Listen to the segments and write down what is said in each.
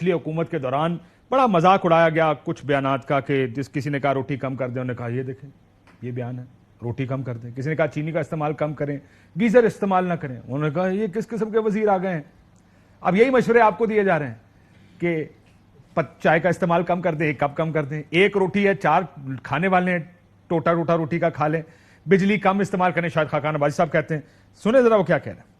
پچھلی حکومت کے دوران بڑا مذاق اڑایا گیا کچھ بیانات کا کہ کسی نے کہا روٹی کم کر دیں، انہوں نے کہا یہ دیکھیں یہ بیان ہے روٹی کم کر دیں. کسی نے کہا چینی کا استعمال کم کریں، گیزر استعمال نہ کریں. انہوں نے کہا یہ کس قسم کے وزیر آ گئے ہیں. اب یہی مشورے آپ کو دیے جا رہے ہیں کہ چائے کا استعمال کم کر دیں، ایک کپ کم کر دیں، ایک روٹی ہے 4 کھانے والے ہیں ٹوٹا روٹی کا کھا لیں، بجلی کم استعمال کریں. شاید خاقان عباسی صاحب کہتے ہیں، سنیں ذرا وہ کیا کہہ رہے ہیں.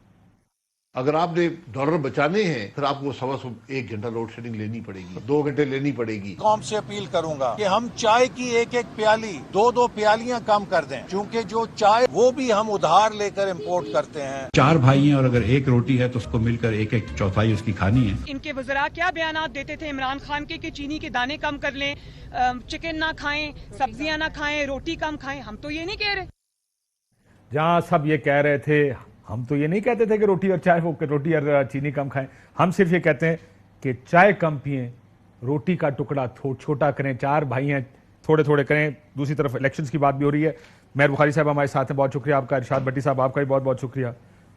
اگر آپ نے ڈالر بچانے ہیں پھر آپ کو 1.25 گھنٹہ لوڈ شیڈنگ لینی پڑے گی، 2 گھنٹے لینی پڑے گی. قوم سے اپیل کروں گا کہ ہم چائے کی ایک پیالی 2 پیالیاں کم کر دیں، کیونکہ جو چائے وہ بھی ہم ادھار لے کر امپورٹ کرتے ہیں. 4 بھائی ہیں اور اگر ایک روٹی ہے تو اس کو مل کر 1/4 اس کی کھانی ہے. ان کے وزراء کیا بیانات دیتے تھے عمران خان کے کہ چینی کے دانے کم کر لیں، چکن نہ کھائیں، سبزیاں نہ کھائیں، روٹی کم کھائیں. ہم تو یہ نہیں کہہ رہے. جہاں سب یہ کہہ رہے تھے ہم تو یہ نہیں کہتے تھے کہ روٹی اور چینی کم کھائیں. ہم صرف یہ کہتے ہیں کہ چائے کم پئیں، روٹی کا ٹکڑا چھوٹا کریں. 4 بھائی ہیں تھوڑے کریں. دوسری طرف الیکشنز کی بات بھی ہو رہی ہے. مہر بخاری صاحب ہمارے ساتھ ہیں، بہت شکریہ آپ کا. ارشاد بھٹی صاحب آپ کا بھی بہت بہت شکریہ.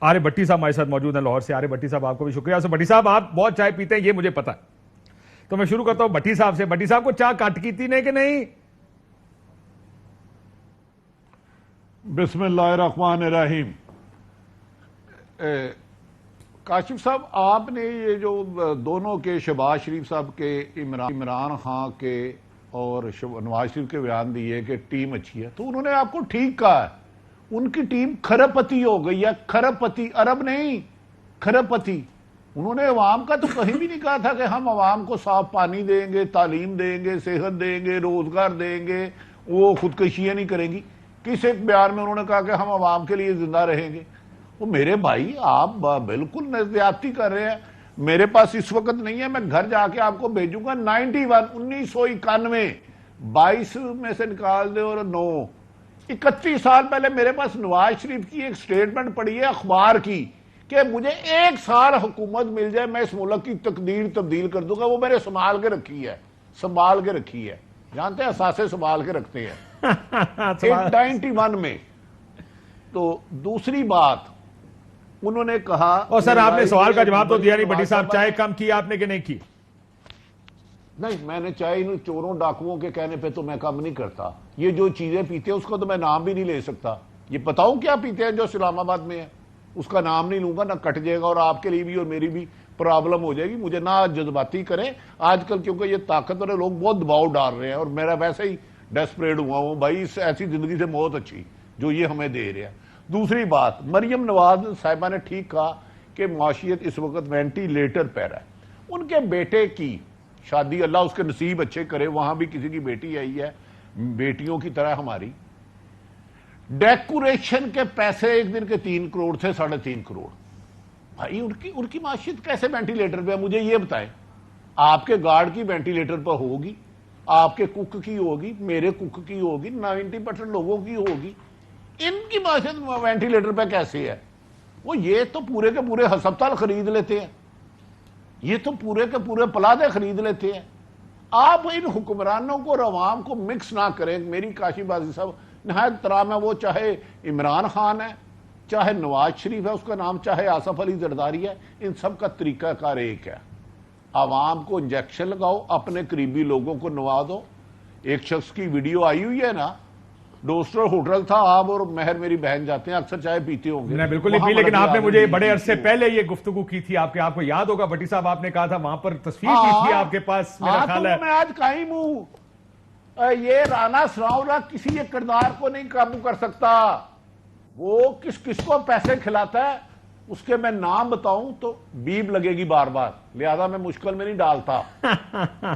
عارف بھٹی صاحب ہمارے ساتھ موجود ہیں لاہور سے. عارف بھٹی صاحب آپ کو بھی شکریہ. بھٹی صاحب آپ بہت چائے پیتے ہیں یہ مجھے پتا ہے، تو میں شروع کرتا ہوں بھٹی صاحب سے. بھٹی صاحب کو چائے کٹ کی تھی نہیں کہ نہیں؟ بسم اللہ الرحمن الرحیم. کاشف صاحب آپ نے یہ جو دونوں کے شہباز شریف صاحب کے عمران خان کے اور نواز شریف کے بیان دیے کہ ٹیم اچھی ہے، تو انہوں نے آپ کو ٹھیک کہا ہے. ان کی ٹیم کھرب پتی ہو گئی ہے، کھرب پتی، عرب نہیں کھرب پتی. انہوں نے عوام کا تو کہیں بھی نہیں کہا تھا کہ ہم عوام کو صاف پانی دیں گے، تعلیم دیں گے، صحت دیں گے، روزگار دیں گے، وہ خودکشیاں نہیں کریں گی. کس ایک بیان میں انہوں نے کہا کہ ہم عوام کے لیے زندہ رہیں گے. وہ میرے بھائی آپ بالکل زیادتی کر رہے ہیں. میرے پاس اس وقت نہیں ہے، میں گھر جا کے آپ کو بھیجوں گا. 1991 22 میں سے نکال دے اور 9 31 سال پہلے میرے پاس نواز شریف کی ایک سٹیٹمنٹ پڑی ہے اخبار کی کہ مجھے 1 سال حکومت مل جائے میں اس ملک کی تقدیر تبدیل کر دوں گا. وہ میرے سنبھال کے رکھی ہے. جانتے ہیں اثاثے سنبھال کے رکھتے ہیں 91 میں. تو دوسری بات انہوں نے کہا، اور سر آپ نے سوال کا جواب تو دیا نہیں بھٹی صاحب، چائے کم کی آپ نے کہ نہیں کی؟ نہیں، میں نے چائے چوروں ڈاکوؤں کے کہنے پہ تو میں کم نہیں کرتا. یہ جو چیزیں پیتے ہیں اس کا تو میں نام بھی نہیں لے سکتا. یہ بتاؤں کیا پیتے ہیں جو اسلام آباد میں ہے، اس کا نام نہیں لوں گا، نہ کٹ جائے گا اور آپ کے لیے بھی اور میری بھی پرابلم ہو جائے گی. مجھے نہ جذباتی کریں آج کل، کیونکہ یہ طاقتور لوگ بہت دباؤ ڈال رہے ہیں اور میرا ویسے ہی ڈیسپریٹ ہوا ہوں بھائی، اس ایسی زندگی سے موت اچھی جو یہ ہمیں دے رہے ہیں. دوسری بات، مریم نواز صاحبہ نے ٹھیک کہا کہ معاشیت اس وقت وینٹیلیٹر پہ ہے. ان کے بیٹے کی شادی اللہ اس کے نصیب اچھے کرے، وہاں بھی کسی کی بیٹی آئی ہے، بیٹیوں کی طرح ہماری. ڈیکوریشن کے پیسے ایک دن کے 3 کروڑ تھے، 3.5 کروڑ. بھائی ان کی معاشیت کیسے وینٹیلیٹر پہ ہے؟ مجھے یہ بتائیں. آپ کے گارڈ کی وینٹیلیٹر پہ ہوگی، آپ کے کک کی ہوگی، میرے کک کی ہوگی، 90% لوگوں کی ہوگی. ان کی معاشیت وینٹیلیٹر پہ کیسے ہے؟ وہ یہ تو پورے کے پورے ہسپتال خرید لیتے ہیں، یہ تو پورے کے پورے پلادے خرید لیتے ہیں. آپ ان حکمرانوں کو اور عوام کو مکس نہ کریں. میری کاشی بازی صاحب نہایت ترام ہے، وہ چاہے عمران خان ہے، چاہے نواز شریف ہے اس کا نام، چاہے آصف علی زرداری ہے، ان سب کا طریقہ کار ایک ہے. عوام کو انجیکشن لگاؤ، اپنے قریبی لوگوں کو نوازو. ایک شخص کی ویڈیو آئی ہوئی ہے نا، ڈوسٹر ہوٹل تھا، آپ اور مہر میری بہن جاتے ہیں، اکثر چائے پیتے ہوں گے. میں بالکل نہیں پی، لیکن آپ نے مجھے بڑے عرصے پہلے یہ گفتگو کی تھی. آپ کو یاد ہوگا بھٹی صاحب، آپ نے کہا تھا وہاں پر تصویر کی تھی آپ کے پاس، میرا خیال ہے. میں آج قائم ہوں. یہ رانا ثناءاللہ کسی ایک کردار کو نہیں قابو کر سکتا. وہ کس کو پیسے کھلاتا ہے اس کے میں نام بتاؤں تو بیب لگے گی بار بار، لہذا میں مشکل میں نہیں ڈالتا.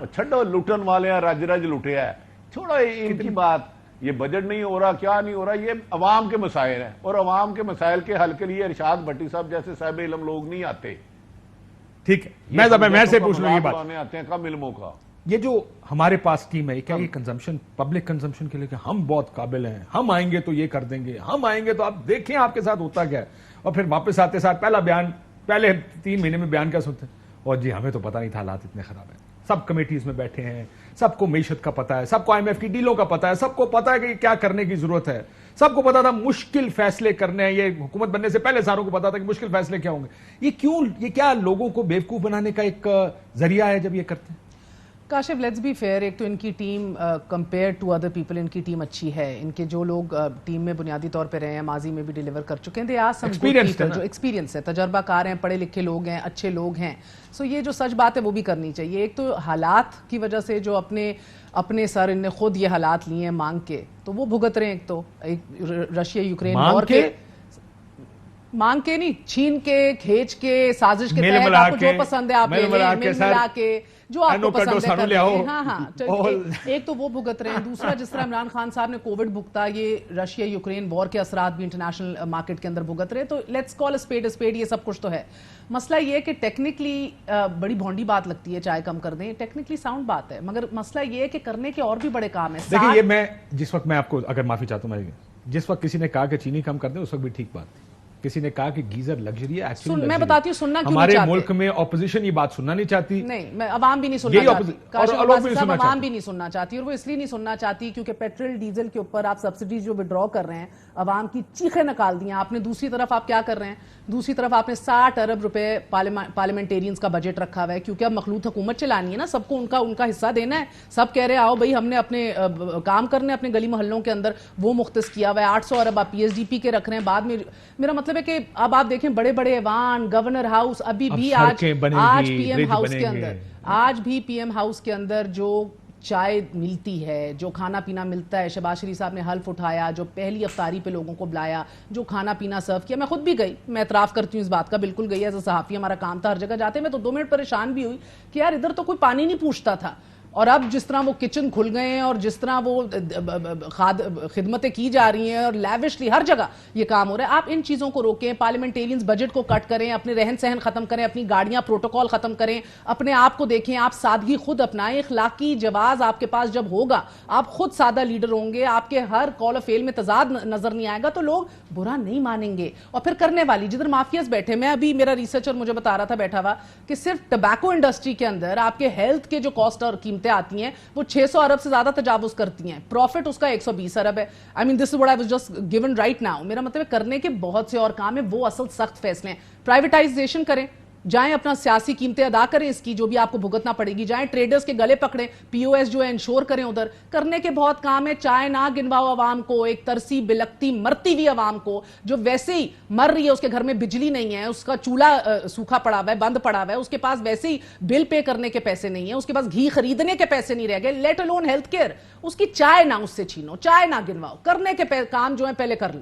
چھڑو لٹن والے ہیں، رج لٹے ہیں. چھوڑو ان کی بات. یہ بجٹ نہیں ہو رہا، کیا نہیں ہو رہا، یہ عوام کے مسائل ہیں اور عوام کے مسائل کے حل کے لیے ارشاد بھٹی صاحب جیسے صاحب علم لوگ نہیں آتے. ٹھیک ہے، میں سے پوچھ لوں یہ بات. آتے ہیں کم علموں کا. یہ جو ہمارے پاس ٹیم ہے، کیا یہ کنزمپشن، پبلک کنزمپشن کے لیے کہ ہم بہت قابل ہیں، ہم آئیں گے تو یہ کر دیں گے، ہم آئیں گے تو آپ دیکھیں آپ کے ساتھ ہوتا کیا ہے، اور پھر واپس آتے ساتھ پہلا بیان، پہلے 3 مہینے میں بیان کیا سنتے ہیں؟ اور جی ہمیں تو پتہ نہیں تھا حالات اتنے خراب ہیں. سب کمیٹیز میں بیٹھے ہیں, سب کو معیشت کا پتہ ہے, سب کو IMF کی ڈیلوں کا پتہ ہے, سب کو پتہ ہے کہ کیا کرنے کی ضرورت ہے, سب کو پتا تھا مشکل فیصلے کرنے ہیں. یہ حکومت بننے سے پہلے ساروں کو پتا تھا کہ مشکل فیصلے کیا ہوں گے. یہ کیا لوگوں کو بیوقوف بنانے کا ایک ذریعہ ہے جب یہ کرتے ہیں؟ کاشف لیٹس بی فیئر, ایک تو ان کی team compare to other people ان کی ٹیم اچھی ہے. ان کے جو لوگ ٹیم میں بنیادی طور پہ رہے ہیں, ماضی میں بھی ڈیلیور کر چکے ہیں, they are some good people جو ایکسپیرینس ہے, تجربہ کار ہیں, پڑھے لکھے لوگ ہیں, اچھے لوگ ہیں. سو یہ جو سچ بات ہے وہ بھی کرنی چاہیے. ایک تو حالات کی وجہ سے جو اپنے سر ان نے خود یہ حالات لیے ہیں مانگ کے, تو وہ بھگت رہے ہیں. ایک تو رشیا یوکرین وار کے مانگ کے نہیں, چھین کے, کھینچ کے, سازش کے تحت آپ کو جو پسند ہے آپ لے لیں, مل ملا کے جو آپ کو پسند ہے کر لیں. ہاں ہاں, ایک تو وہ بھگت رہے ہیں. دوسرا جس طرح عمران خان صاحب نے کووڈ بھگتا, یہ رشیا یوکرین وار کے اثرات بھی انٹرنیشنل مارکیٹ کے اندر بھگت رہے. تو لیٹس کال اسپیڈ اسپیڈ, یہ سب کچھ تو ہے. مسئلہ یہ ہے کہ ٹیکنیکلی بڑی بھونڈی بات لگتی ہے چائے کم کر دیں, ٹیکنیکلی ساؤنڈ بات ہے, مگر مسئلہ یہ ہے کہ کرنے کے اور بھی بڑے کام ہیں. دیکھیں یہ میں جس وقت میں آپ کو اگر معافی چاہتا ہوں, جس وقت کسی نے کہا کہ چینی کم کر دیں اس وقت بھی ٹھیک بات تھی. کسی نے کہا کہ گیزر لگژری ہے, میں بتاتی ہوں سننا کیوں ہمارے ملک میں اپوزیشن یہ بات سننا نہیں چاہتی. نہیں, میں عوام بھی نہیں سننا چاہتی, عوام بھی نہیں سننا چاہتی, اور وہ اس لیے نہیں سننا چاہتی کیونکہ پیٹرول ڈیزل کے اوپر آپ سبسڈیز جو وڈرا کر رہے ہیں, عوام کی چیخیں نکال دی ہیں آپ نے. دوسری طرف آپ کیا کر رہے ہیں, دوسری طرف آپ نے 60 ارب روپے پارلیمنٹیرینز کا بجٹ رکھا ہوا ہے, کیونکہ اب مخلوط حکومت چلانی ہے نا, سب کو ان کا حصہ دینا ہے. سب کہہ رہے ہیں آؤ بھائی ہم نے اپنے کام کرنے اپنے گلی محلوں کے اندر, وہ مختص کیا ہوا ہے. 800 ارب آپ PSDP کے رکھ رہے ہیں. بعد میں میرا مطلب ہے کہ اب آپ دیکھیں بڑے بڑے ایوان, گورنر ہاؤس, ابھی بھی آج PM ہاؤس کے اندر, آج بھی PM ہاؤس کے اندر جو چائے ملتی ہے, جو کھانا پینا ملتا ہے, شہباز شریف صاحب نے حلف اٹھایا, جو پہلی افطاری پہ لوگوں کو بلایا, جو کھانا پینا سرو کیا. میں خود بھی گئی, میں اعتراف کرتی ہوں اس بات کا, بالکل گئی ایز اے صحافی, ہمارا کام تھا ہر جگہ جاتے. میں تو 2 منٹ پریشان بھی ہوئی کہ یار ادھر تو کوئی پانی نہیں پوچھتا تھا, اور اب جس طرح وہ کچن کھل گئے ہیں اور جس طرح وہ خدمتیں کی جا رہی ہیں اور لیوشلی ہر جگہ یہ کام ہو رہا ہے. آپ ان چیزوں کو روکیں, پارلیمنٹیرینز بجٹ کو کٹ کریں, اپنے رہن سہن ختم کریں, اپنی گاڑیاں پروٹوکول ختم کریں, اپنے آپ کو دیکھیں, آپ سادگی خود اپنائیں. اخلاقی جواز آپ کے پاس جب ہوگا, آپ خود سادہ لیڈر ہوں گے, آپ کے ہر قول و فعل میں تضاد نظر نہیں آئے گا, تو لوگ برا نہیں مانیں گے. اور پھر کرنے والی جدھر مافیاز بیٹھے, میں ابھی میرا ریسرچر مجھے بتا رہا تھا بیٹھا ہوا کہ صرف ٹبیکو انڈسٹری کے اندر آپ کے ہیلتھ کے جو کاسٹ اور قیمتیں آتی ہیں وہ 600 ارب سے زیادہ تجاوز کرتی ہیں. پروفٹ اس کا 120 ارب ہے. I mean this is what I was just given right now. میرا مطلب ہے کرنے کے بہت سے اور کام ہیں, وہ اصل سخت فیصلے ہیں. پرائیویٹائزیشن کریں, جائیں اپنا سیاسی قیمتیں ادا کریں, اس کی جو بھی آپ کو بھگتنا پڑے گی, جائیں ٹریڈرز کے گلے پکڑیں, POS جو ہے انشور کریں. ادھر کرنے کے بہت کام ہے. چائے نہ گنواؤ عوام کو, ایک ترسی بلکتی مرتی ہوئی عوام کو جو ویسے ہی مر رہی ہے, اس کے گھر میں بجلی نہیں ہے, اس کا چولہا سوکھا پڑا ہوا ہے, بند پڑا ہوا ہے, اس کے پاس ویسے ہی بل پے کرنے کے پیسے نہیں ہیں, اس کے پاس گھی خریدنے کے پیسے نہیں رہ گئے, لیٹ الون ہیلتھ کیئر. اس کی چائے نہ اس سے چھینو, چائے نہ گنواؤ. کرنے کے کام جو ہے پہلے کر لو.